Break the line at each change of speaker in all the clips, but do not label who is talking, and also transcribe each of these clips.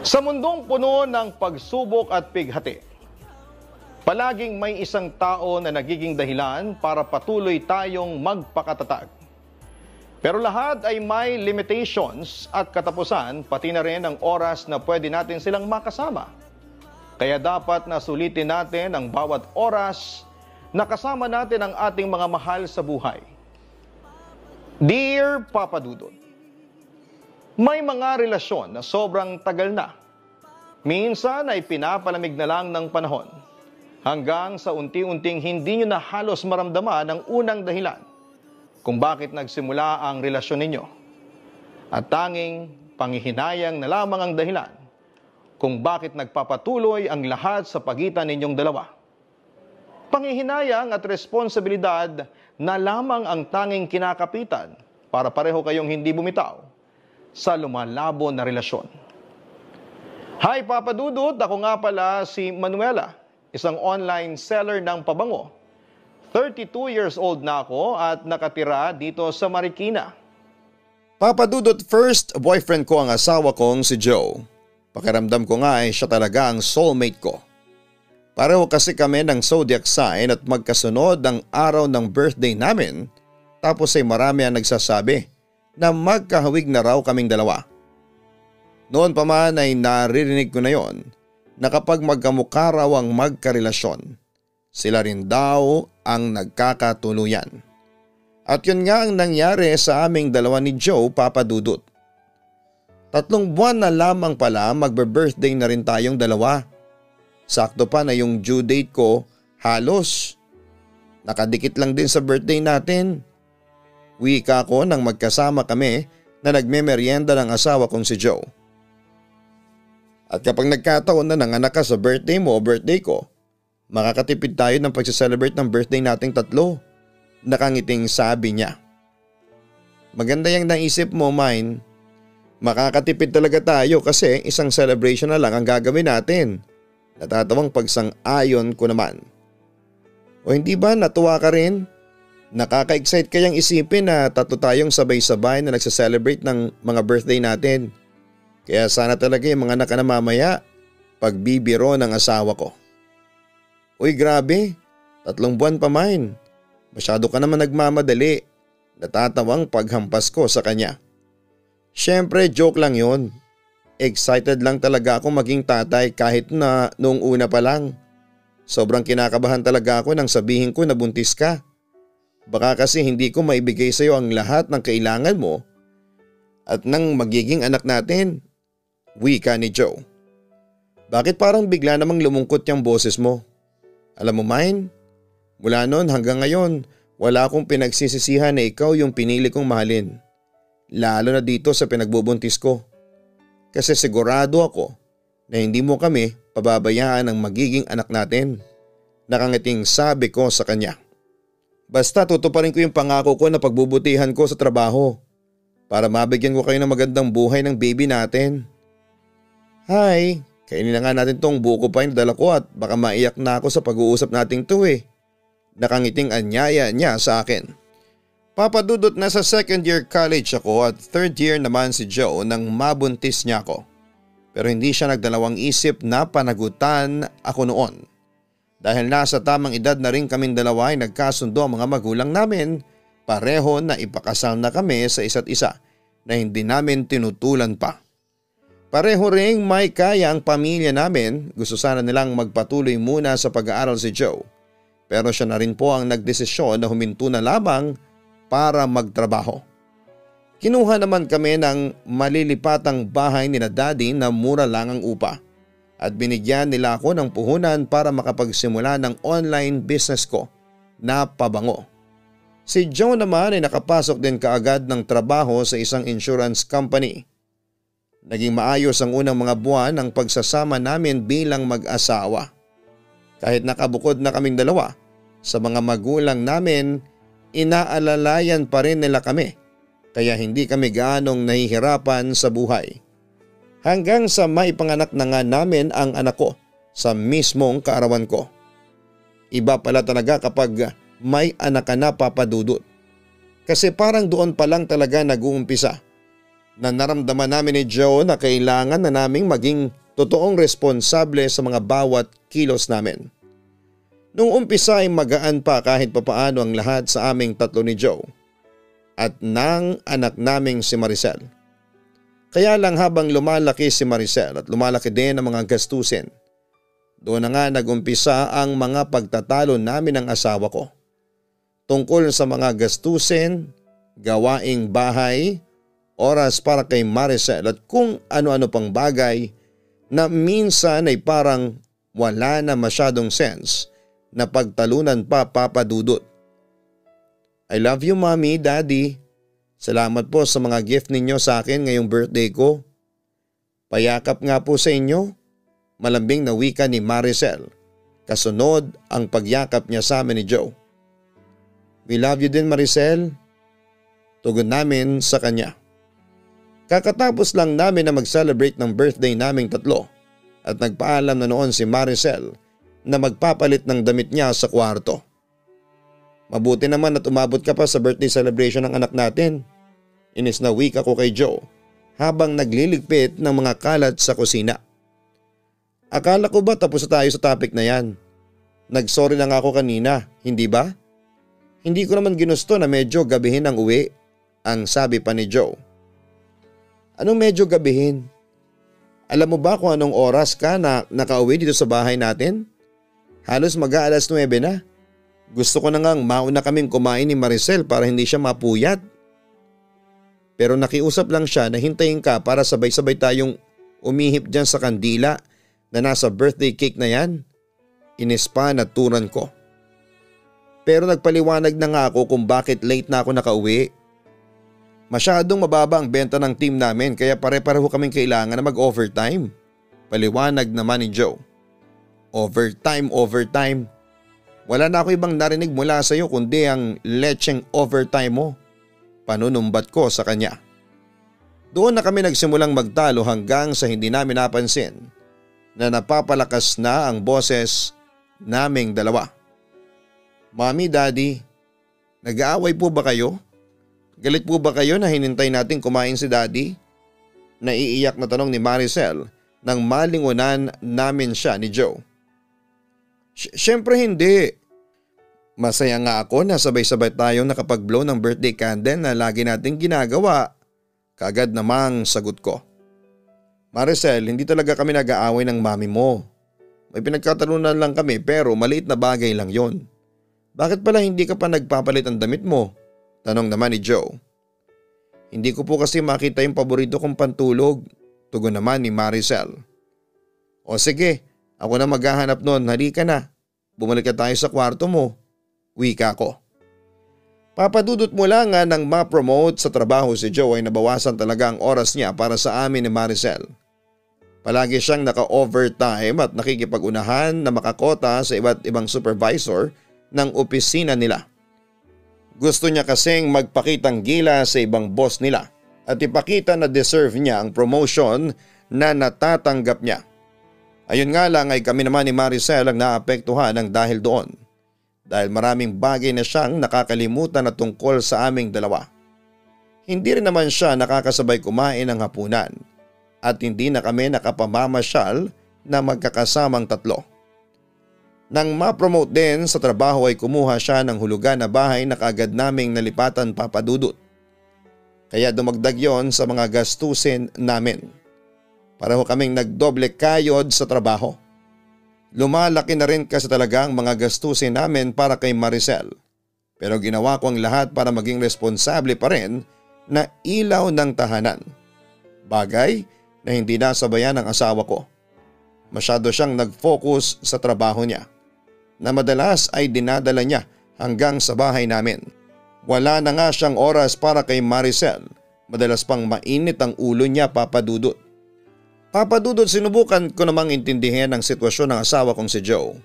Sa mundong puno ng pagsubok at pighati, palaging may isang tao na nagiging dahilan para patuloy tayong magpakatatag. Pero lahat ay may limitations at katapusan, pati na rin ang oras na pwede natin silang makasama. Kaya dapat na sulitin natin ang bawat oras na kasama natin ang ating mga mahal sa buhay. Dear Papa Dudut, may mga relasyon na sobrang tagal na. Minsan ay pinapalamig na lang ng panahon. Hanggang sa unti-unting hindi nyo na halos maramdaman ang unang dahilan kung bakit nagsimula ang relasyon ninyo. At tanging panghihinayang na lamang ang dahilan kung bakit nagpapatuloy ang lahat sa pagitan ninyong dalawa. Panghihinayang at responsibilidad na lamang ang tanging kinakapitan para pareho kayong hindi bumitaw sa lumalabo na relasyon. Hi Papa Dudut, ako nga pala si Manuela, isang online seller ng pabango. 32 years old na ako at nakatira dito sa Marikina.
Papa Dudut, first boyfriend ko ang asawa kong si Joe. Pakiramdam ko nga ay siya talaga ang soulmate ko. Pareho kasi kami ng zodiac sign at magkasunod ang araw ng birthday namin, tapos ay marami ang nagsasabi na magkahawig na raw kaming dalawa. Noon pa man ay naririnig ko na yon na kapag magkamukha raw ang magkarelasyon, sila rin daw ang nagkakatuluyan. At yun nga ang nangyari sa aming dalawa ni Joe, Papa Dudut. 3 buwan na lamang pala magbe-birthday na rin tayong dalawa. Sakto pa na yung due date ko halos nakadikit lang din sa birthday natin. Wika ko nang magkasama kami na nagmemeryenda ng asawa kong si Joe. At kapag nagkataon na nanganak ka sa birthday mo o birthday ko, makakatipid tayo ng pag-celebrate ng birthday nating 3. Nakangiting sabi niya. Maganda yung naisip mo, Mine. Makakatipid talaga tayo kasi isang celebration na lang ang gagawin natin. Natatawang pagsang-ayon ko naman. O hindi ba natuwa ka rin? Nakaka-excite kayang isipin na 3 tayong sabay-sabay na nagsa-celebrate ng mga birthday natin. Kaya sana talaga yung mga anak na mamaya pagbibiro ng asawa ko. Uy grabe, 3 buwan pa Mine. Masyado ka naman nagmamadali. Natatawang paghampas ko sa kanya. Siyempre joke lang yun. Excited lang talaga ako maging tatay kahit na noong una pa lang. Sobrang kinakabahan talaga ako nang sabihin ko na buntis ka. Baka kasi hindi ko maibigay sa iyo ang lahat ng kailangan mo at nang magiging anak natin. Wika ni Joe. Bakit parang bigla namang lumungkot yung boses mo? Alam mo Mine, mula noon hanggang ngayon wala akong pinagsisisihan na ikaw yung pinili kong mahalin. Lalo na dito sa pinagbubuntis ko. Kasi sigurado ako na hindi mo kami pababayaan ng magiging anak natin. Nakangiting sabi ko sa kanya. Basta tutuparin ko yung pangako ko na pagbubutihan ko sa trabaho para mabigyan ko kayo ng magandang buhay ng baby natin. Hi, kainin na nga natin tong buko pa yung dala ko at baka maiyak na ako sa pag-uusap nating to eh. Nakangiting anyaya niya sa akin. Papa Dudut, nasa 2nd year college ako at 3rd year naman si Joe nang mabuntis niya ako. Pero hindi siya nagdalawang isip na panagutan ako noon. Dahil nasa tamang edad na rin kaming dalawa ay nagkasundo ang mga magulang namin, pareho na ipakasal na kami sa isa't isa na hindi namin tinutulan pa. Pareho ring may kaya ang pamilya namin, gusto sana nilang magpatuloy muna sa pag-aaral si Joe. Pero siya na rin po ang nagdesisyon na huminto na lamang para magtrabaho. Kinuha naman kami ng malilipatang bahay ni na daddy na mura lang ang upa. At binigyan nila ako ng puhunan para makapagsimula ng online business ko na pabango. Si Joe naman ay nakapasok din kaagad ng trabaho sa isang insurance company. Naging maayos ang unang mga buwan ng pagsasama namin bilang mag-asawa. Kahit nakabukod na kaming dalawa, sa mga magulang namin, inaalalayan pa rin nila kami. Kaya hindi kami gaanong nahihirapan sa buhay. Hanggang sa maipanganak na nga namin ang anak ko sa mismong kaarawan ko. Iba pala talaga kapag may anak ka na, Papa Dudut. Kasi parang doon pa lang talaga nag-uumpisa na naramdaman namin ni Joe na kailangan na naming maging totoong responsable sa mga bawat kilos namin. Noong umpisa ay magaan pa kahit papaano ang lahat sa aming tatlo ni Joe at ng anak naming si Maricel. Kaya lang habang lumalaki si Maricel at lumalaki din ang mga gastusin, doon na nga nagumpisa ang mga pagtatalo namin ng asawa ko. Tungkol sa mga gastusin, gawaing bahay, oras para kay Maricel at kung ano-ano pang bagay na minsan ay parang wala na masyadong sense na pagtalunan pa, Papa Dudut. I love you, Mommy, Daddy. Salamat po sa mga gift ninyo sa akin ngayong birthday ko. Payakap nga po sa inyo. Malambing na wika ni Maricel. Kasunod ang pagyakap niya sa amin ni Joe. We love you din, Maricel. Tugon namin sa kanya. Kakatapos lang namin na mag-celebrate ng birthday naming tatlo at nagpaalam na noon si Maricel na magpapalit ng damit niya sa kwarto. Mabuti naman at umabot ka pa sa birthday celebration ng anak natin. Inis na wika ko kay Joe habang nagliligpit ng mga kalat sa kusina. Akala ko ba tapos na tayo sa topic na yan? Nagsorry lang ako kanina, hindi ba? Hindi ko naman ginusto na medyo gabihin ang uwi, ang sabi pa ni Joe. Anong medyo gabihin? Alam mo ba kung anong oras ka na nakauwi dito sa bahay natin? Halos mag-aalas 9 na. Gusto ko na ngang mauna kaming kumain ni Maricel para hindi siya mapuyat. Pero nakiusap lang siya na hintayin ka para sabay-sabay tayong umihip dyan sa kandila na nasa birthday cake na yan. Inis pa na turan ko. Pero nagpaliwanag na nga ako kung bakit late na ako nakauwi. Masyadong mababa ang benta ng team namin kaya pare-pareho kaming kailangan na mag-overtime. Paliwanag naman ni Joe. Overtime. Wala na ako ibang narinig mula sa iyo kundi ang lecheng overtime mo. Panunumbat ko sa kanya. Doon na kami nagsimulang magtalo hanggang sa hindi namin napansin na napapalakas na ang boses naming dalawa. Mommy, Daddy, nag-aaway po ba kayo? Galit po ba kayo na hinintay natin kumain si Daddy? Naiiyak na tanong ni Maricel nang malingunan namin siya ni Joe. Siyempre hindi. Masaya nga ako na sabay-sabay tayong nakapag-blow ng birthday candle na lagi nating ginagawa. Kaagad namang sagot ko. Maricel, hindi talaga kami nag-aaway ng mami mo. May pinagkatalunan lang kami pero maliit na bagay lang yon. Bakit pala hindi ka pa nagpapalit ang damit mo? Tanong naman ni Joe. Hindi ko po kasi makita yung paborito kong pantulog. Tugon naman ni Maricel. O sige, ako na maghahanap nun, halika na. Bumalik ka tayo sa kwarto mo. Wika ko. Papadudot mo lang nga nang ma-promote sa trabaho si Joe ay nabawasan talaga ang oras niya para sa amin ni Maricel. Palagi siyang naka-overtime at nakikipag-unahan na makakota sa iba't ibang supervisor ng opisina nila. Gusto niya kasing magpakitang gila sa ibang boss nila at ipakita na deserve niya ang promotion na natatanggap niya. Ayun nga lang ay kami naman ni Maricel ang naapektuhan ng dahil doon. Dahil maraming bagay na siyang nakakalimutan na tungkol sa aming dalawa. Hindi rin naman siya nakakasabay kumain ng hapunan at hindi na kami nakapamamasyal na magkakasamang tatlo. Nang ma-promote din sa trabaho ay kumuha siya ng hulugan na bahay na kaagad naming nalipatan, Papadudot. Kaya dumagdag yon sa mga gastusin namin. Pareho kaming nagdoble kayod sa trabaho. Lumalaki na rin kasi talaga ang mga gastusin namin para kay Maricel. Pero ginawa ko ang lahat para maging responsable pa rin na ilaw ng tahanan. Bagay na hindi nasabayan ng asawa ko. Masyado siyang nag-focus sa trabaho niya na madalas ay dinadala niya hanggang sa bahay namin. Wala na nga siyang oras para kay Maricel. Madalas pang mainit ang ulo niya, Papadudot. Papadudot, sinubukan ko namang intindihin ang sitwasyon ng asawa kong si Joe.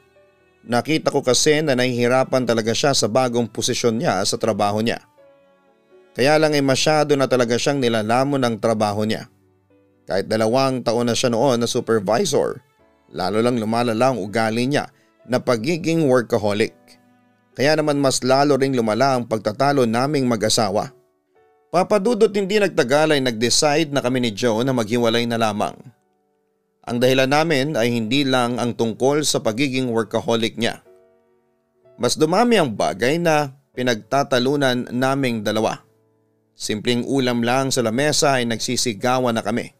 Nakita ko kasi na nahihirapan talaga siya sa bagong posisyon niya sa trabaho niya. Kaya lang ay masyado na talaga siyang nilalamon ng trabaho niya. Kahit 2 taon na siya noon na supervisor, lalo lang lumalala ang ugali niya na pagiging workaholic. Kaya naman mas lalo ring lumala ang pagtatalo naming mag-asawa. Papadudot hindi nagtagal ay nag-decide na kami ni Joe na maghiwalay na lamang. Ang dahilan namin ay hindi lang ang tungkol sa pagiging workaholic niya. Mas dumami ang bagay na pinagtatalunan naming dalawa. Simpleng ulam lang sa lamesa ay nagsisigawan na kami.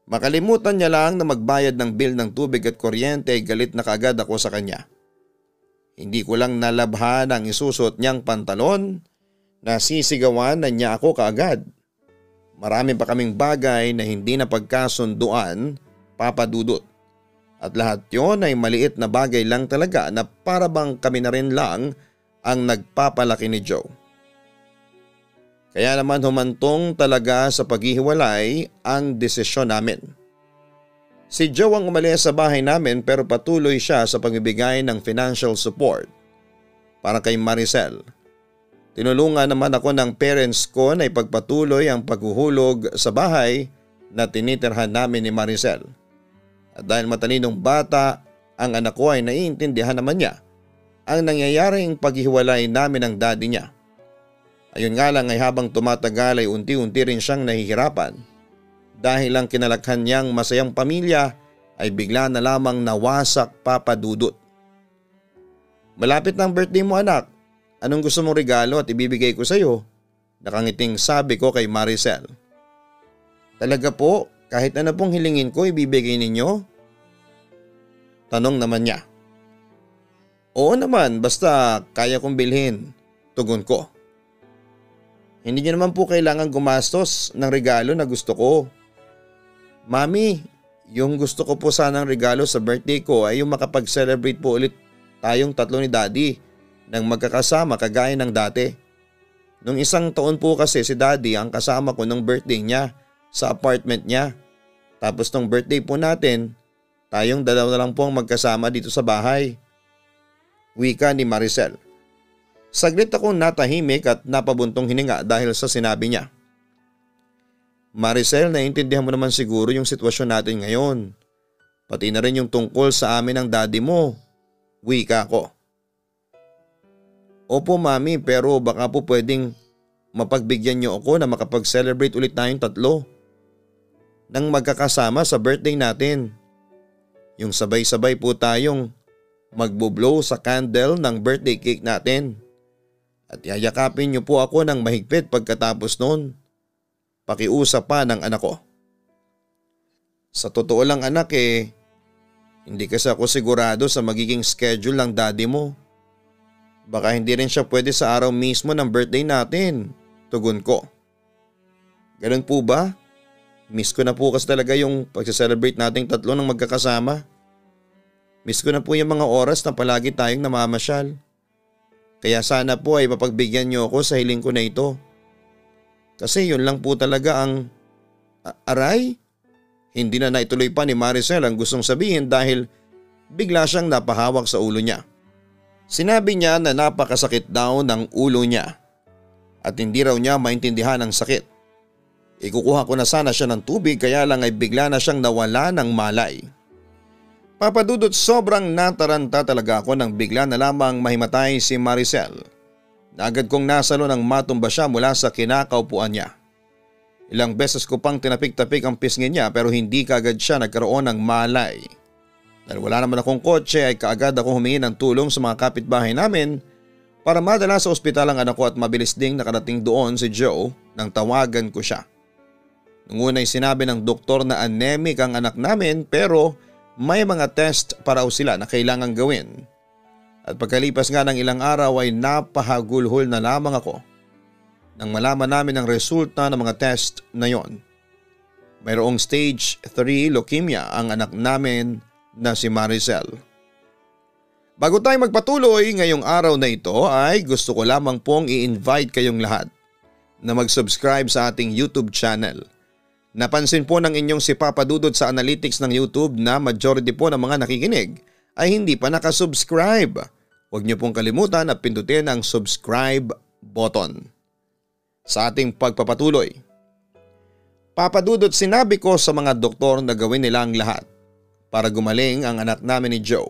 Makalimutan niya lang na magbayad ng bill ng tubig at kuryente ay galit na kaagad ako sa kanya. Hindi ko lang nalabhan ang isusot niyang pantalon na sisigawan na niya ako kaagad. Marami pa kaming bagay na hindi na pagkasunduan, Papadudot. At lahat yon ay maliit na bagay lang talaga na para bang kami na rin lang ang nagpapalaki ni Joe. Kaya naman humantong talaga sa paghihiwalay ang desisyon namin. Si Joe ang umalis sa bahay namin pero patuloy siya sa pagbibigay ng financial support para kay Maricel. Tinulungan naman ako ng parents ko na ipagpatuloy ang paghuhulog sa bahay na tinitirhan namin ni Maricel. At dahil matalinong bata, ang anak ko ay naiintindihan naman niya ang nangyayaring paghihiwalay namin ng daddy niya. Ayun nga lang ay habang tumatagal ay unti-unti rin siyang nahihirapan dahil ang kinalakhan niyang masayang pamilya ay bigla na lamang nawasak, Papadudot. Malapit na ang birthday mo anak, anong gusto mong regalo at ibibigay ko sa iyo? Nakangiting sabi ko kay Maricel. Talaga po, kahit ano pong hilingin ko ibibigay ninyo? Tanong naman niya. Oo naman, basta kaya kong bilhin, tugon ko. Hindi niyo naman po kailangan gumastos ng regalo na gusto ko. Mami, yung gusto ko po sanang regalo sa birthday ko ay yung makapag-celebrate po ulit tayong tatlo ni Daddy nang magkakasama kagaya ng dati. Nung isang taon po kasi si Daddy ang kasama ko ng birthday niya sa apartment niya. Tapos nung birthday po natin, tayong dalawa na lang po ang magkasama dito sa bahay. Wika ni Maricel. Saglit akong natahimik at napabuntong hininga dahil sa sinabi niya. Maricel, naiintindihan mo naman siguro yung sitwasyon natin ngayon. Pati na rin yung tungkol sa amin ng daddy mo. Wika ko. Opo mami, pero baka po pwedeng mapagbigyan niyo ako na makapag-celebrate ulit tayong tatlo. Nang magkakasama sa birthday natin. Yung sabay-sabay po tayong magbo-blow sa candle ng birthday cake natin. At yayakapin niyo po ako ng mahigpit pagkatapos noon. Pakiusap pa ng anak ko. Sa totoo lang anak hindi kasi ako sigurado sa magiging schedule ng daddy mo. Baka hindi rin siya pwede sa araw mismo ng birthday natin, tugon ko. Ganun po ba? Miss ko na po kasi talaga yung pag-celebrate nating tatlo ng magkakasama. Miss ko na po yung mga oras na palagi tayong namamasyal. Kaya sana po ay mapagbigyan niyo ako sa hiling ko na ito. Kasi yun lang po talaga ang… Aray? Hindi na naituloy pa ni Maricel ang gustong sabihin dahil bigla siyang napahawak sa ulo niya. Sinabi niya na napakasakit daw ng ulo niya at hindi raw niya maintindihan ang sakit. Ikukuha ko na sana siya ng tubig kaya lang ay bigla na siyang nawala ng malay. Papadudot, sobrang nataranta talaga ako nang bigla na lamang mahimatay si Maricel. Na agad kong nasalo nang matumba siya mula sa kinakaupuan niya. Ilang beses ko pang tinapik-tapik ang pisngi niya pero hindi kaagad siya nagkaroon ng malay. Dahil wala naman akong kotse ay kaagad ako humingi ng tulong sa mga kapitbahay namin para madala sa ospital ang anak ko at mabilis ding nakarating doon si Joe nang tawagan ko siya. Nung una'y sinabi ng doktor na anemic ang anak namin pero may mga test para sila na kailangan gawin. At pagkalipas nga ng ilang araw ay napahagulhol na lamang ako nang malaman namin ang resulta ng mga test na yon. Mayroong stage 3 leukemia ang anak namin na si Maricel. Bago tayo magpatuloy ngayong araw na ito ay gusto ko lamang pong i-invite kayong lahat na mag-subscribe sa ating YouTube channel. Napansin po ng inyong si Papadudot sa analytics ng YouTube na majority po ng mga nakikinig ay hindi pa nakasubscribe. Huwag niyo pong kalimutan na pindutin ang subscribe button. Sa ating pagpapatuloy. Papadudot, sinabi ko sa mga doktor na gawin nila ang lahat para gumaling ang anak namin ni Joe.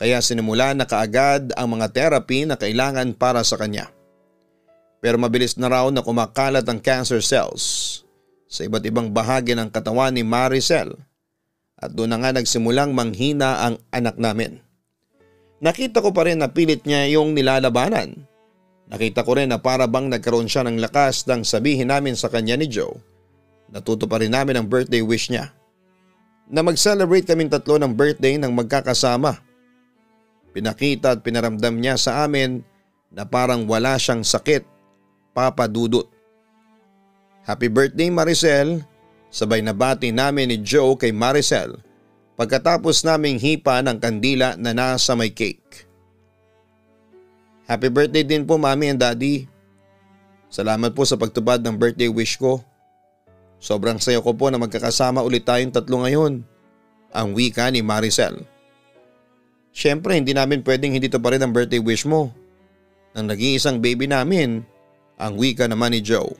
Kaya sinimula na kaagad ang mga therapy na kailangan para sa kanya. Pero mabilis na raw na kumakalat ang cancer cells sa iba't ibang bahagi ng katawan ni Maricel at doon na nga nagsimulang manghina ang anak namin. Nakita ko pa rin na pilit niya yung nilalabanan. Nakita ko rin na para bang nagkaroon siya ng lakas nang sabihin namin sa kanya ni Joe. Natuto pa rin namin ang birthday wish niya. Na mag-celebrate kaming tatlo ng birthday ng magkakasama. Pinakita at pinaramdam niya sa amin na parang wala siyang sakit, Papa Dudut. Happy birthday Maricel, sabay na bati namin ni Joe kay Maricel pagkatapos naming hipa ng kandila na nasa may cake. Happy birthday din po Mami and Daddy. Salamat po sa pagtupad ng birthday wish ko. Sobrang saya ko po na magkakasama ulit tayong tatlo ngayon, ang wika ni Maricel. Siyempre hindi namin pwedeng hindi to pa rin ang birthday wish mo. Nang nag-iisang baby namin, ang wika naman ni Joe.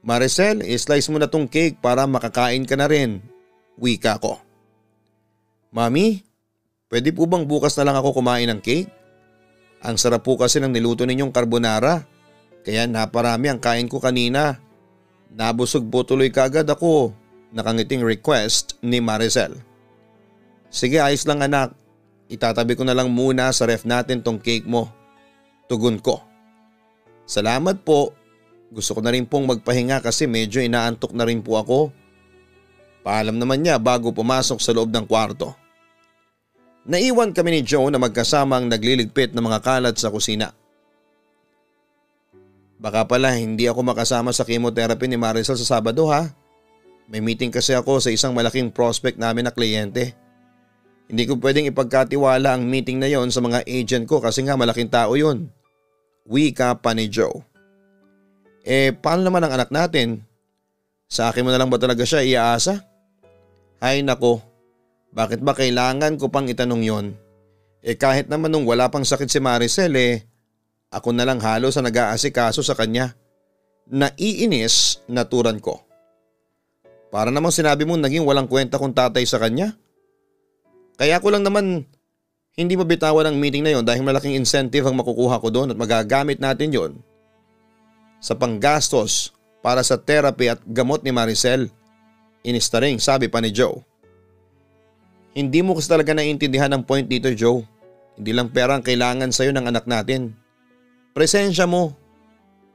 Maricel, i-slice mo na tong cake para makakain ka na rin, wika ko. Mami, pwede po bang bukas na lang ako kumain ng cake? Ang sarap po kasi ng niluto ninyong carbonara, kaya naparami ang kain ko kanina. Nabusog po tuloy kaagad ako, nakangiting request ni Maricel. Sige ayos lang anak, itatabi ko na lang muna sa ref natin tong cake mo. Tugon ko. Salamat po, gusto ko na rin pong magpahinga kasi medyo inaantok na rin po ako. Paalam naman niya bago pumasok sa loob ng kwarto. Naiwan kami ni Joe na magkasamang nagliligpit ng mga kalat sa kusina. Baka pala hindi ako makasama sa chemotherapy ni Maricel sa Sabado ha. May meeting kasi ako sa isang malaking prospect namin na kliyente. Hindi ko pwedeng ipagkatiwala ang meeting na yon sa mga agent ko kasi nga malaking tao yun. Wika pa ni Joe. Paano naman ang anak natin? Sa akin mo na lang ba talaga siya iaasa? Ay nako, bakit ba kailangan ko pang itanong yon? Kahit naman nung wala pang sakit si Maricel ako na lang halos ang nag-aasikaso sa kanya. Naiinis na turan ko. Para namang sinabi mo naging walang kwenta kong tatay sa kanya. Kaya ko lang naman hindi mabitawan ang meeting na yon dahil malaking incentive ang makukuha ko doon at magagamit natin yon sa panggastos para sa therapy at gamot ni Maricel. Inistaring sabi pa ni Joe. Hindi mo kasi talaga naiintindihan ang point dito Joe. Hindi lang pera ang kailangan sa'yo ng anak natin. Presensya mo.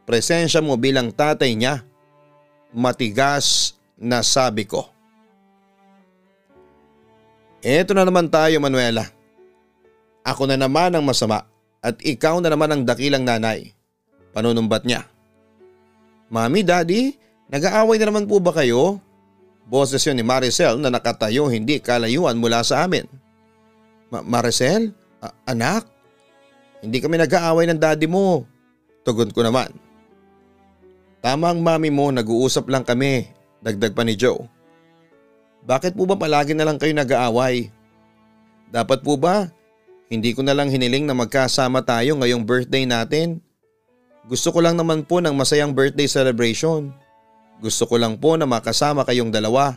Presensya mo bilang tatay niya. Matigas na sabi ko. Eto na naman tayo Manuela. Ako na naman ang masama at ikaw na naman ang dakilang nanay. Panunumbat niya. Mami, Daddy, nag-aaway na naman po ba kayo? Boses yun ni Maricel na nakatayo hindi kalayuan mula sa amin. Maricel? Anak? Hindi kami nag-aaway ng daddy mo. Tugon ko naman. Tama ang mami mo, nag-uusap lang kami. Dagdag pa ni Joe. Bakit po ba palagi na lang kayo nag-aaway? Dapat po ba hindi ko na lang hiniling na magkasama tayo ngayong birthday natin? Gusto ko lang naman po ng masayang birthday celebration. Gusto ko lang po na makasama kayong dalawa.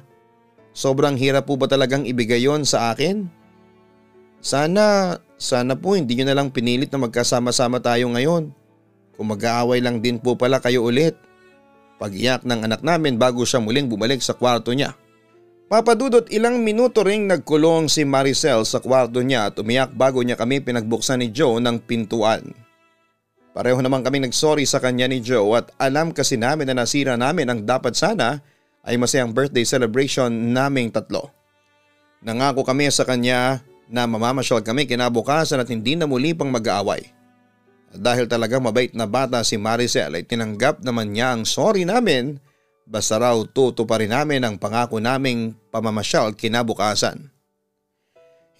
Sobrang hirap po ba talagang ibigay yon sa akin? Sana po hindi nyo na lang pinilit na magkasama-sama tayo ngayon. Kung mag-aaway lang din po pala kayo ulit. Pag-iyak ng anak namin bago siya muling bumalik sa kwarto niya. Papadudot ilang minuto ring nagkulong si Maricel sa kwarto niya at umiyak bago niya kami pinagbuksan ni Joe ng pintuan. Pareho naman kami nagsorry sa kanya ni Joe at alam kasi namin na nasira namin ang dapat sana ay masayang birthday celebration naming tatlo. Nangako kami sa kanya na mamamasyal kami kinabukasan at hindi na muli pang mag-aaway. At dahil talaga mabait na bata si Maricel ay tinanggap naman niya ang sorry namin basta raw tutuparin namin ang pangako naming pamamasyal kinabukasan.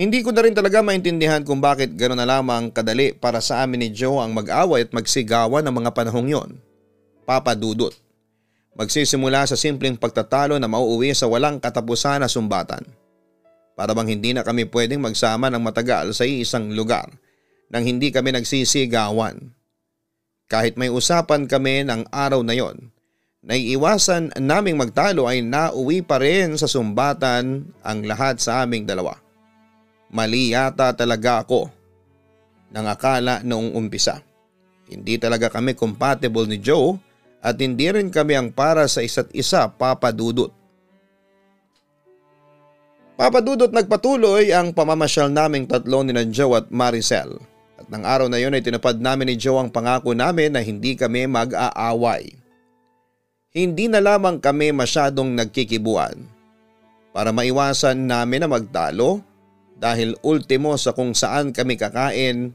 Hindi ko na rin talaga maintindihan kung bakit gano'n na lamang kadali para sa amin ni Joe ang mag-away at magsigawan ng mga panahong yon. Papadudot. Magsisimula sa simpleng pagtatalo na mauuwi sa walang katapusan na sumbatan. Para bang hindi na kami pwedeng magsama ng matagal sa isang lugar nang hindi kami nagsisigawan. Kahit may usapan kami ng araw na yon, naiiwasan naming magtalo ay nauwi pa rin sa sumbatan ang lahat sa aming dalawa. Mali yata talaga ako nang akala noong umpisa. Hindi talaga kami compatible ni Joe at hindi rin kami ang para sa isa't isa, Papa Dudut. Papa Dudut, nagpatuloy ang pamamasyal naming tatlo ni Joe at Maricel. At ng araw na yun ay tinupad namin ni Joe ang pangako namin na hindi kami mag-aaway. Hindi na lamang kami masyadong nagkikibuan para maiwasan namin na magtalo dahil ultimo sa kung saan kami kakain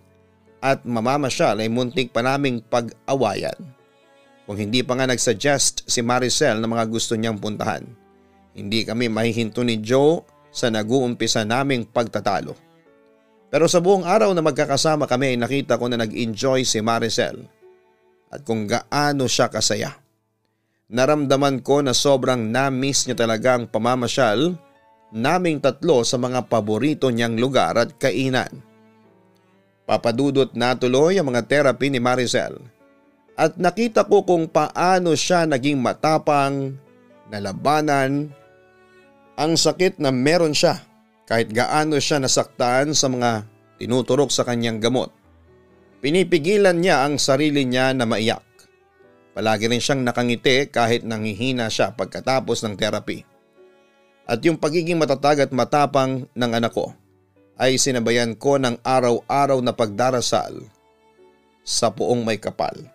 at mamamasyal ay muntik pa naming pag-awayan. Kung hindi pa nga nagsuggest si Maricel na mga gusto niyang puntahan, hindi kami mahihinto ni Joe sa nag-uumpisa naming pagtatalo. Pero sa buong araw na magkakasama kami ay nakita ko na nag-enjoy si Maricel at kung gaano siya kasaya. Naramdaman ko na sobrang na-miss niya talaga ang pamamasyal naming tatlo sa mga paborito niyang lugar at kainan. Papa Dudut, natuloy ang mga therapy ni Maricel at nakita ko kung paano siya naging matapang, nalabanan ang sakit na meron siya kahit gaano siya nasaktan sa mga tinuturok sa kanyang gamot. Pinipigilan niya ang sarili niya na maiyak. Palagi rin siyang nakangiti kahit nanghihina siya pagkatapos ng therapy. At yung pagiging matatag at matapang ng anak ko ay sinabayan ko ng araw-araw na pagdarasal sa Poong May Kapal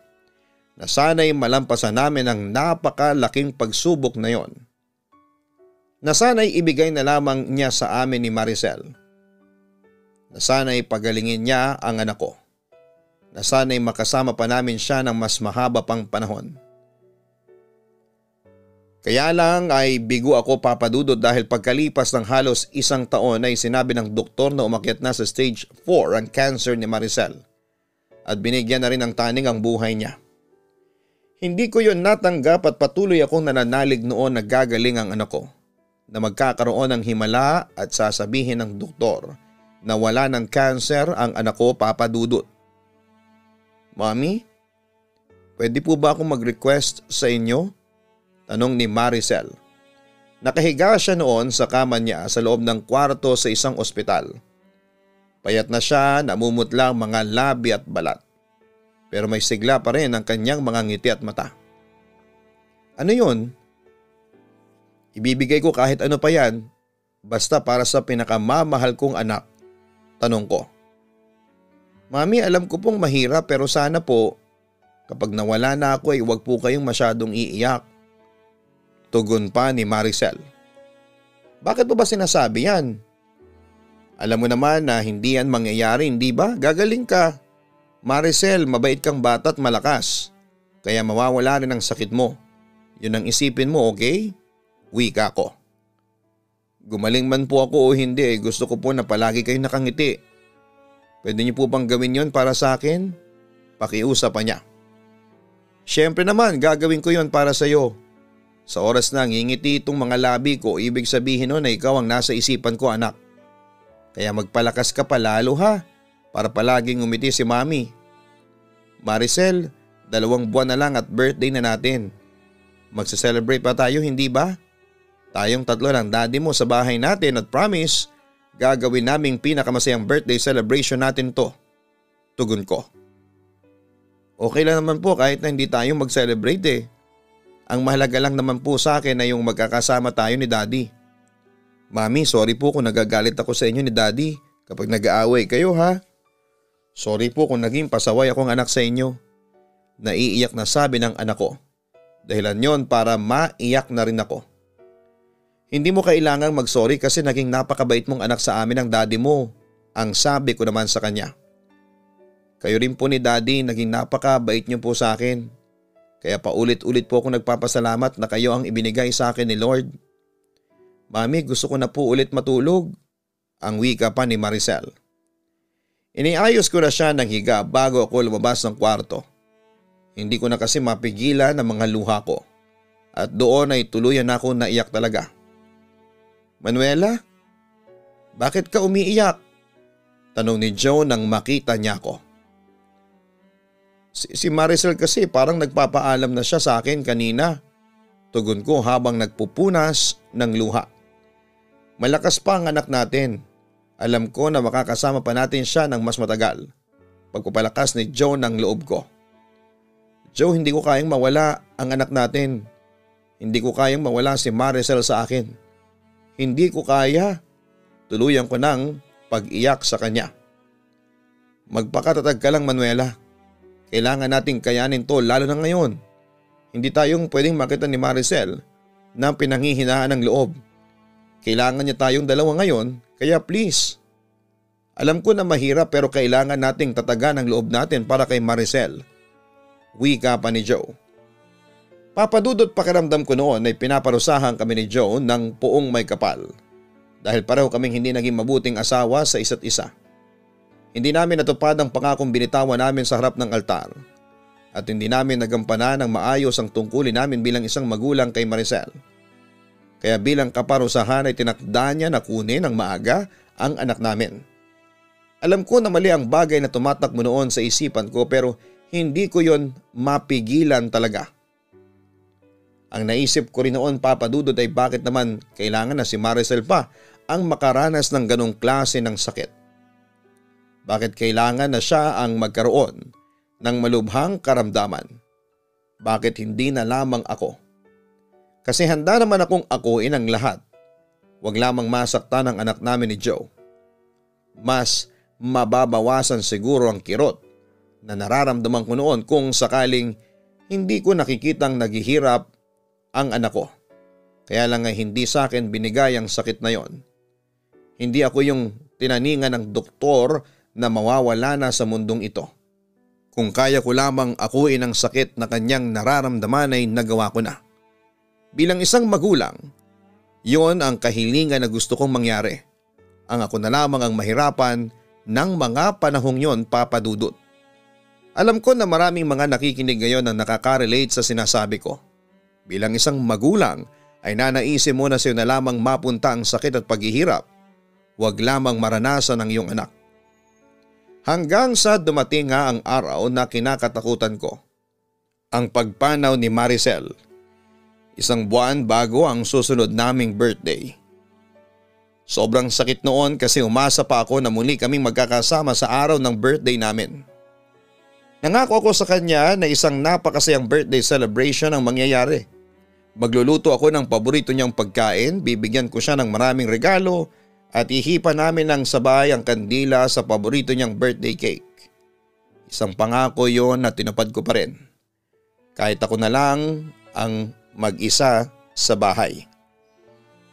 na sana'y malampasan namin ang napakalaking pagsubok na yon. Na sana'y ibigay na lamang niya sa amin ni Maricel. Na sana'y pagalingin niya ang anak ko. Na sana'y makasama pa namin siya ng mas mahaba pang panahon. Kaya lang ay bigo ako, Papa Dudut, dahil pagkalipas ng halos 1 taon ay sinabi ng doktor na umakyat na sa stage 4 ang cancer ni Maricel at binigyan na rin ng taning ang buhay niya. Hindi ko yun natanggap at patuloy akong nananalig noon na gagaling ang anak ko, na magkakaroon ng himala at sasabihin ng doktor na wala ng cancer ang anak ko, Papa Dudut. Mami, pwede po ba akong mag-request sa inyo? Tanong ni Maricel. Nakahiga siya noon sa kama niya sa loob ng kwarto sa isang ospital. Payat na siya, namumutla ang mga labi at balat. Pero may sigla pa rin ang kanyang mga ngiti at mata. Ano yun? Ibibigay ko kahit ano pa yan, basta para sa pinakamamahal kong anak. Tanong ko. Mami, alam ko pong mahirap pero sana po kapag nawala na ako ay huwag po kayong masyadong iiyak. Tugon pa ni Maricel. Bakit po ba sinasabi yan? Alam mo naman na hindi yan mangyayari, hindi ba? Gagaling ka. Maricel, mabait kang bata at malakas. Kaya mawawala rin ang sakit mo. Yun ang isipin mo, okay? Wika ko. Gumaling man po ako o hindi, gusto ko po na palagi kayong nakangiti. Pwede niyo po bang gawin yon para sa akin? Pakiusap pa niya. Siyempre naman, gagawin ko yon para sa iyo. Sa oras na ngingiti itong mga labi ko, ibig sabihin nun na ikaw ang nasa isipan ko, anak. Kaya magpalakas ka pa lalo ha, para palaging umiti si Mami. Maricel, 2 buwan na lang at birthday na natin. Magsa-celebrate pa tayo, hindi ba? Tayong tatlo ng daddy mo sa bahay natin at promise, gagawin naming pinakamasayang birthday celebration natin to. Tugon ko. Okay lang naman po kahit na hindi tayo mag-celebrate eh. Ang mahalaga lang naman po sa akin na yung magkakasama tayo ni daddy. Mami, sorry po kung nagagalit ako sa inyo ni daddy kapag nag-aaway kayo ha. Sorry po kung naging pasaway akong anak sa inyo. Naiiyak na sabi ng anak ko. Dahilan yon para maiyak na rin ako. Hindi mo kailangang mag-sorry kasi naging napakabait mong anak sa amin ang daddy mo. Ang sabi ko naman sa kanya. Kayo rin po ni daddy, naging napakabait niyo po sa akin. Kaya paulit-ulit po ako nagpapasalamat na kayo ang ibinigay sa akin ni Lord. Mami, gusto ko na po ulit matulog. Ang wika pa ni Maricel. Iniayos ko na siya ng higa bago ako lumabas ng kwarto. Hindi ko na kasi mapigilan ang mga luha ko. At doon ay tuluyan ako naiyak talaga. Manuela, bakit ka umiiyak? Tanong ni Joe nang makita niya ako. Si Maricel kasi parang nagpapaalam na siya sa akin kanina. Tugon ko habang nagpupunas ng luha. Malakas pa ang anak natin. Alam ko na makakasama pa natin siya ng mas matagal. Pagpapalakas ni Joe ng loob ko. Joe, hindi ko kayang mawala ang anak natin. Hindi ko kayang mawala si Maricel sa akin. Hindi ko kaya. Tuluyan ko ng pag-iyak sa kanya. Magpakatatag ka lang, Manuela. Kailangan nating kayanin to lalo na ngayon. Hindi tayong pwedeng makita ni Maricel na pinanghihinaan ng loob. Kailangan niya tayong dalawa ngayon, kaya please. Alam ko na mahirap pero kailangan nating tatagan ang loob natin para kay Maricel. Wika pa ni Joe. Papadudot pakiramdam ko noon ay pinaparusahan kami ni Joe ng puong may kapal. Dahil pareho kaming hindi naging mabuting asawa sa isa't isa. Hindi namin natupad ang pangakong binitawan namin sa harap ng altar. At hindi namin nagampanan ng maayos ang tungkulin namin bilang isang magulang kay Maricel. Kaya bilang kaparusahan ay tinakda niya na kunin ng maaga ang anak namin. Alam ko na mali ang bagay na tumatakbo noon sa isipan ko pero hindi ko yon mapigilan talaga. Ang naisip ko rin noon, Papa Dudut, ay bakit naman kailangan na si Maricel pa ang makaranas ng ganong klase ng sakit? Bakit kailangan na siya ang magkaroon ng malubhang karamdaman? Bakit hindi na lamang ako? Kasi handa naman akong akuin ang lahat. Huwag lamang masaktan ang anak namin ni Joe. Mas mababawasan siguro ang kirot na nararamdaman ko noon kung sakaling hindi ko nakikitang naghihirap ang anak ko. Kaya lang ay hindi sa akin binigay ang sakit na yon. Hindi ako yung tinaningan ng doktor na mawawala na sa mundong ito. Kung kaya ko lamang akuin ang sakit na kanyang nararamdaman ay nagawa ko na. Bilang isang magulang, yon ang kahilingan na gusto kong mangyari. Ang ako na lamang ang mahirapan ng mga panahong yon, Papa Dudut. Alam ko na maraming mga nakikinig ngayon ang nakaka-relate sa sinasabi ko. Bilang isang magulang ay nanaisip mo na sa'yo na lamang mapunta ang sakit at paghihirap. Huwag lamang maranasan ng iyong anak. Hanggang sa dumating nga ang araw na kinakatakutan ko. Ang pagpanaw ni Maricel. Isang buwan bago ang susunod naming birthday. Sobrang sakit noon kasi umasa pa ako na muli kaming magkakasama sa araw ng birthday namin. Nangako ako sa kanya na isang napakasayang birthday celebration ang mangyayari. Magluluto ako ng paborito niyang pagkain, bibigyan ko siya ng maraming regalo at ihipan namin ng sabay ang kandila sa paborito niyang birthday cake. Isang pangako yon na tinupad ko pa rin. Kahit ako na lang ang mag-isa sa bahay.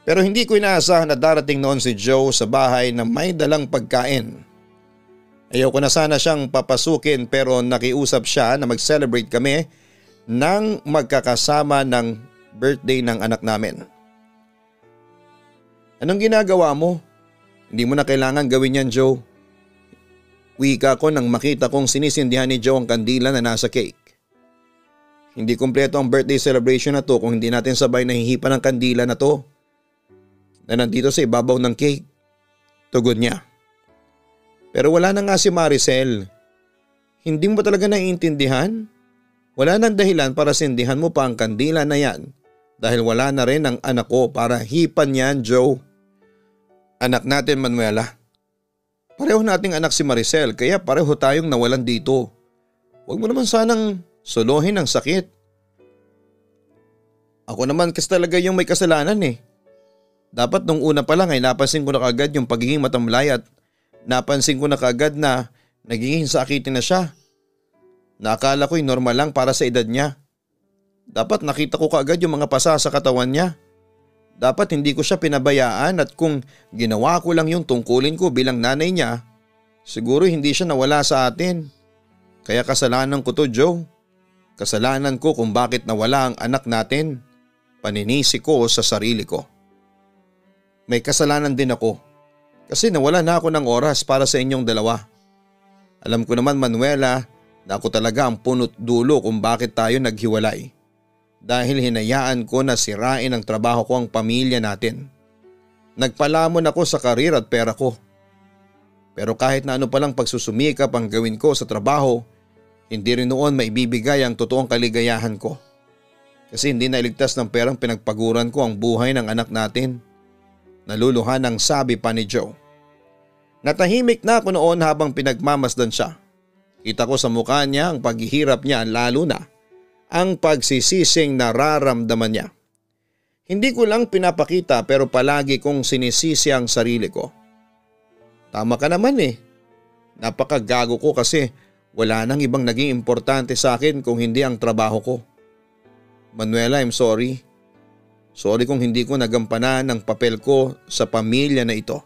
Pero hindi ko inaasahan na darating noon si Joe sa bahay na may dalang pagkain. Ayaw ko na sana siyang papasukin pero nakiusap siya na mag-celebrate kami ng magkakasama ng birthday ng anak namin. Anong ginagawa mo? Hindi mo na kailangan gawin yan, Joe. Wika ko nang makita kong sinisindihan ni Joe ang kandila na nasa cake. Hindi kumpleto ang birthday celebration na to kung hindi natin sabay nahihipan ang kandila na to na nandito sa ibabaw ng cake. Tugon niya. Pero wala na nga si Maricel. Hindi mo ba talaga naiintindihan? Wala nang dahilan para sindihan mo pa ang kandila na yan dahil wala na rin ang anak ko para hipan yan, Joe. Anak natin, Manuela. Pareho nating anak si Maricel kaya pareho tayong nawalan dito. Huwag mo naman sanang solohin ang sakit. Ako naman kasi talaga yung may kasalanan eh. Dapat nung una pa lang ay napansin ko na kagad yung pagiging matamlay at napansin ko na kaagad na nagiging sakitin na siya. Nakala ko'y normal lang para sa edad niya. Dapat nakita ko kaagad yung mga pasa sa katawan niya. Dapat hindi ko siya pinabayaan at kung ginawa ko lang yung tungkulin ko bilang nanay niya, siguro hindi siya nawala sa atin. Kaya kasalanan ko to, Joe. Kasalanan ko kung bakit nawala ang anak natin. Paninisi ko sa sarili ko. May kasalanan din ako. Kasi nawala na ako ng oras para sa inyong dalawa. Alam ko naman, Manuela, na ako talaga ang punot dulo kung bakit tayo naghiwalay. Dahil hinayaan ko na sirain ang trabaho ko ang pamilya natin. Nagpalamon ako sa karir at pera ko. Pero kahit na ano palang pagsusumikap ang gawin ko sa trabaho, hindi rin noon maibibigay ang totoong kaligayahan ko. Kasi hindi nailigtas ng perang pinagpaguran ko ang buhay ng anak natin. Naluluhan ang sabi pa ni Joe. Natahimik na ako noon habang pinagmamasdan siya. Kita ko sa mukha niya ang paghihirap niya lalo na ang pagsisising nararamdaman niya. Hindi ko lang pinapakita pero palagi kong sinisisi ang sarili ko. Tama ka naman eh. Napakagago ko kasi wala nang ibang naging importante sa akin kung hindi ang trabaho ko. Manuela, I'm sorry. Sorry kung hindi ko nagampanan ang papel ko sa pamilya na ito.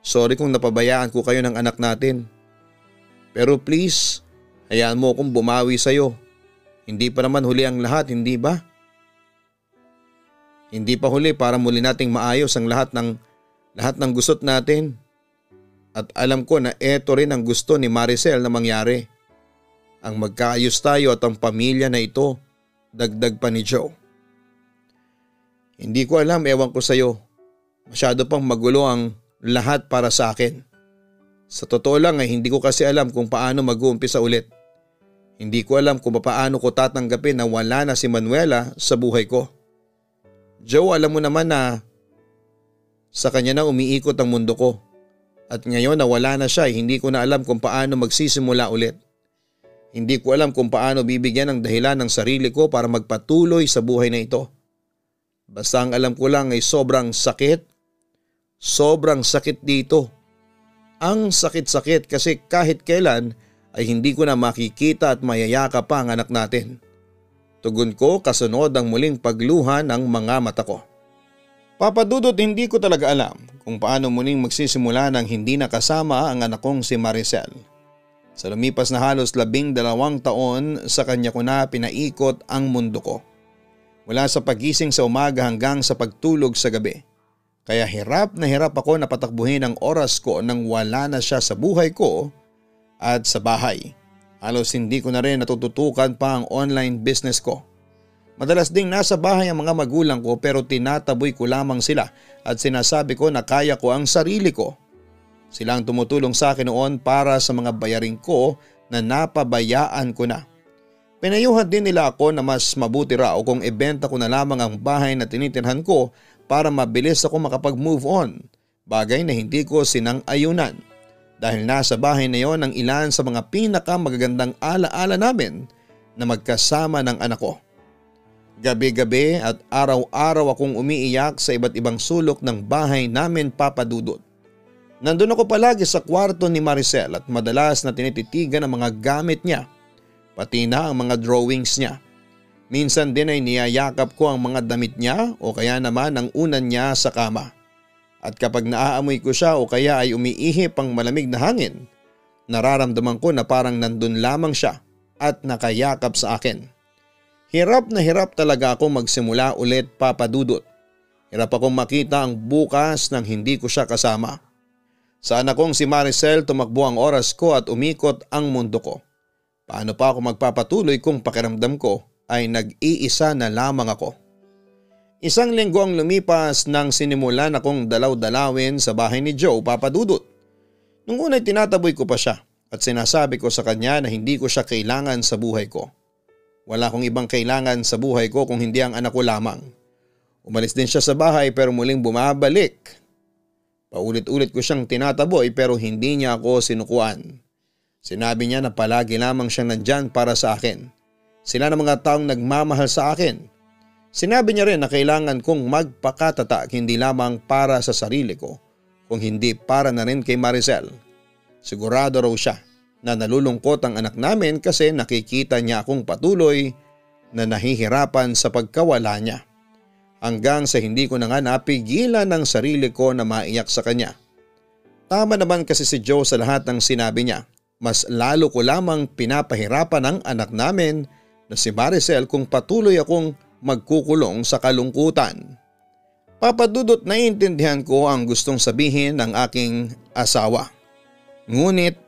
Sorry kung napabayaan ko kayo ng anak natin. Pero please, hayaan mo akong bumawi sa'yo. Hindi pa naman huli ang lahat, hindi ba? Hindi pa huli para muli nating maayos ang lahat ng gustot natin. At alam ko na eto rin ang gusto ni Maricel na mangyari. Ang magkaayos tayo at ang pamilya na ito, dagdag pa ni Joe. Hindi ko alam, ewan ko sa'yo. Masyado pang magulo ang lahat para sa akin. Sa totoo lang ay hindi ko kasi alam kung paano mag-uumpisa ulit. Hindi ko alam kung paano ko tatanggapin na wala na si Manuela sa buhay ko. Joe, alam mo naman na sa kanya na umiikot ang mundo ko. At ngayon na wala na siya, hindi ko na alam kung paano magsisimula ulit. Hindi ko alam kung paano bibigyan ng dahilan ng sarili ko para magpatuloy sa buhay na ito. Basta ang alam ko lang ay sobrang sakit. Sobrang sakit dito. Ang sakit-sakit kasi kahit kailan ay hindi ko na makikita at mayayakap pa ang anak natin. Tugon ko kasunod ang muling pagluha ng mga mata ko. Papa Dudut, hindi ko talaga alam kung paano muling magsisimula nang hindi nakasama ang anak kong si Maricel. Sa lumipas na halos 12 taon sa kanya ko na pinaikot ang mundo ko. Mula sa pagising sa umaga hanggang sa pagtulog sa gabi. Kaya hirap na hirap ako na patakbuhin ang oras ko nang wala na siya sa buhay ko at sa bahay. Halos hindi ko na rin natututukan pa ang online business ko. Madalas ding nasa bahay ang mga magulang ko pero tinataboy ko lamang sila at sinasabi ko na kaya ko ang sarili ko. Sila ang tumutulong sa akin noon para sa mga bayarin ko na napabayaan ko na. Pinayuhan din nila ako na mas mabuti raw kung ibenta ko na lamang ang bahay na tinitirhan ko para mabilis ako makapag-move on. Bagay na hindi ko sinang-ayunan. Dahil nasa bahay na yon ang ilan sa mga pinakamagagandang alaala namin na magkasama ng anak ko. Gabi-gabi at araw-araw akong umiiyak sa iba't ibang sulok ng bahay namin, Papa Dudut. Nandun ako palagi sa kwarto ni Maricel at madalas na tinititigan ang mga gamit niya, pati na ang mga drawings niya. Minsan din ay niyayakap ko ang mga damit niya o kaya naman ang unan niya sa kama. At kapag naaamoy ko siya o kaya ay umiihip ang malamig na hangin, nararamdaman ko na parang nandun lamang siya at nakayakap sa akin. Hirap na hirap talaga akong magsimula ulit, Papa Dudut. Hirap akong makita ang bukas nang hindi ko siya kasama. Sa anak kong si Maricel tumakbo ang oras ko at umikot ang mundo ko. Paano pa ako magpapatuloy kung pakiramdam ko ay nag-iisa na lamang ako? Isang linggo ang lumipas nang sinimulan akong dalaw-dalawin sa bahay ni Joe, Papa Dudut. Nung una'y tinataboy ko pa siya at sinasabi ko sa kanya na hindi ko siya kailangan sa buhay ko. Wala akong ibang kailangan sa buhay ko kung hindi ang anak ko lamang. Umalis din siya sa bahay pero muling bumabalik. Paulit-ulit ko siyang tinataboy pero hindi niya ako sinukuan. Sinabi niya na palagi lamang siyang nandyan para sa akin. Sila na mga taong nagmamahal sa akin. Sinabi niya rin na kailangan kong magpakatatag hindi lamang para sa sarili ko, kung hindi para na rin kay Maricel. Sigurado raw siya na nalulungkot ang anak namin kasi nakikita niya akong patuloy na nahihirapan sa pagkawala niya. Hanggang sa hindi ko na nga napigilan ng sarili ko na maiyak sa kanya. Tama naman kasi si Joe sa lahat ng sinabi niya. Mas lalo ko lamang pinapahirapan ang anak namin na si Maricel kung patuloy akong magkukulong sa kalungkutan. Papa Dudut, naiintindihan ko ang gustong sabihin ng aking asawa. Ngunit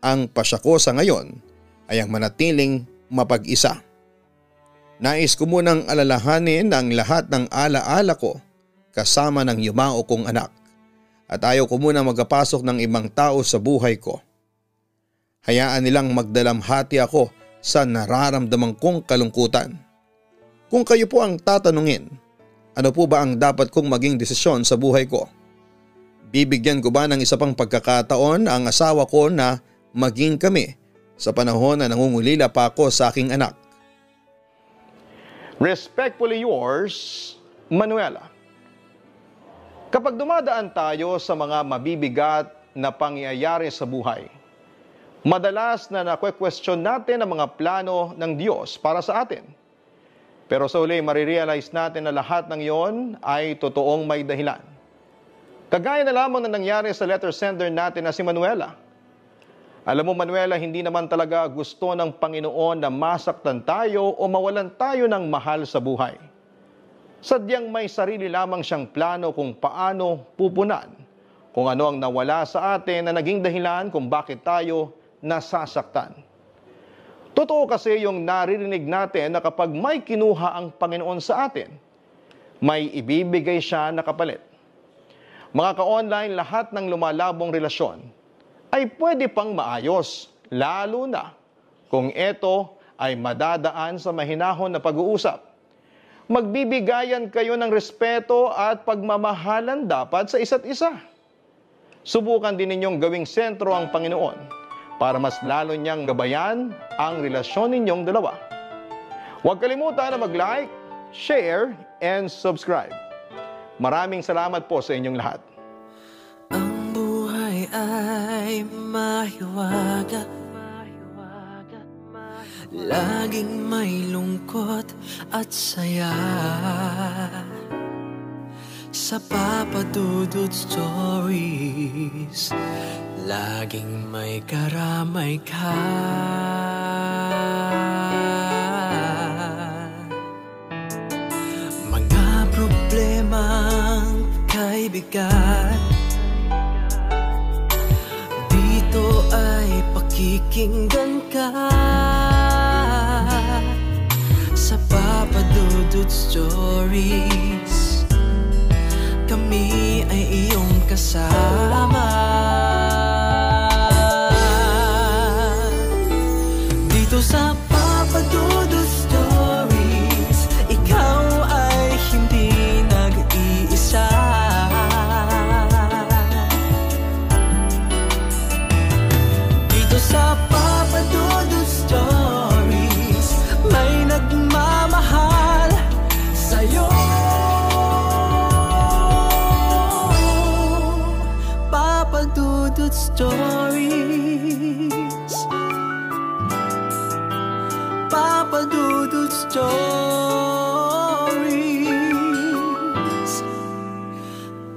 ang pasya ko sa ngayon ay ang manatiling mapag-isa. Nais ko munang alalahanin ang lahat ng alaala ko kasama ng yumao kong anak at ayaw ko muna magpasok ng ibang tao sa buhay ko. Hayaan nilang magdalamhati ako sa nararamdaman kong kalungkutan. Kung kayo po ang tatanungin, ano po ba ang dapat kong maging desisyon sa buhay ko? Bibigyan ko ba ng isa pang pagkakataon ang asawa ko na maging kami sa panahon na nangungulila pa ako sa aking anak?
Respectfully yours, Manuela. Kapag dumadaan tayo sa mga mabibigat na pangyayari sa buhay, madalas na nakwe-question natin ang mga plano ng Diyos para sa atin. Pero sa uli, marirealize natin na lahat ng iyon ay totoong may dahilan. Kagaya na lamang na nangyari sa letter sender natin na si Manuela. Alam mo, Manuela, hindi naman talaga gusto ng Panginoon na masaktan tayo o mawalan tayo ng mahal sa buhay. Sadyang may sarili lamang siyang plano kung paano pupunan, kung ano ang nawala sa atin na naging dahilan kung bakit tayo nasasaktan. Totoo kasi yung naririnig natin na kapag may kinuha ang Panginoon sa atin, may ibibigay siya na kapalit. Mga ka-online, lahat ng lumalabong relasyon ay pwede pang maayos, lalo na kung ito ay madadaan sa mahinahon na pag-uusap. Magbibigayan kayo ng respeto at pagmamahalan dapat sa isa't isa. Subukan din ninyong gawing sentro ang Panginoon para mas lalo niyang gabayan ang relasyon ninyong dalawa. Huwag kalimutan na mag-like, share, and subscribe. Maraming salamat po sa inyong lahat.
Ang buhay ay mahiwaga, laging may lungkot at saya. Sa Papa Dudut Stories, laging may karamay ka. Mga problemang kay bigat, dito ay pakikinggan ka. Sa Papa Dudut Stories, kami ay iyong kasama. Dito sa Papa Dudut Stories, ikaw ay hindi nag-iisa. Dito sa Papa Dudut Stories, may nagmamahal sa'yo. Papa Dudut Stories, Papa Dudut Stories,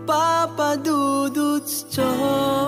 Papa Dudut Stories.